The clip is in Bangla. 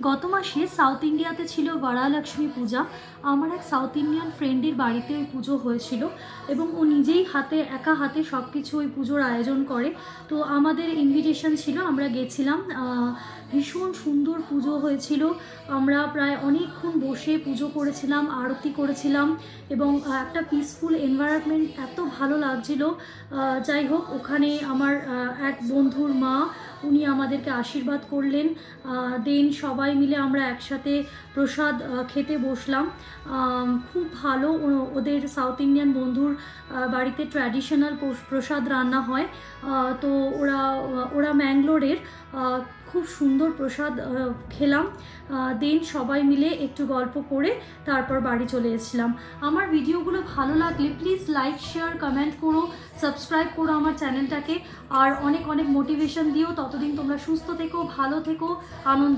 গত মাসে সাউথ ইন্ডিয়াতে ছিল বরালক্ষ্মী পূজা। আমার এক সাউথ ইন্ডিয়ান ফ্রেন্ডের বাড়িতে ওই পুজো হয়েছিল এবং ও নিজেই একা হাতে সব কিছু ওই পুজোর আয়োজন করে। তো আমাদের ইনভিটেশন ছিল, আমরা গেছিলাম। ভীষণ সুন্দর পুজো হয়েছিল। আমরা প্রায় অনেকক্ষণ বসে পুজো করেছিলাম, আরতি করেছিলাম এবং একটা পিসফুল এনভায়রনমেন্ট, এত ভালো লাগছিল। যাই হোক, ওখানে আমার এক বন্ধুর মা, উনি আমাদেরকে আশীর্বাদ করলেন। দেন সবাই মিলে আমরা একসাথে প্রসাদ খেতে বসলাম। খুব ভালো। ওদের সাউথ ইন্ডিয়ান বন্ধুর বাড়িতে ট্র্যাডিশনাল প্রসাদ রান্না হয়। তো ওরা ম্যাঙ্গলোরের। খুব সুন্দর প্রসাদ খেলাম। দেন সবাই মিলে একটু গল্প করে তারপর বাড়ি চলে এসেছিলাম। আমার ভিডিওগুলো ভালো লাগলে প্লিজ লাইক, শেয়ার, কমেন্ট করো, সাবস্ক্রাইব করো আমার চ্যানেলটাকে, আর অনেক অনেক মোটিভেশন দিও। ততদিন তোমরা সুস্থ থেকো, ভালো থেকো, আনন্দ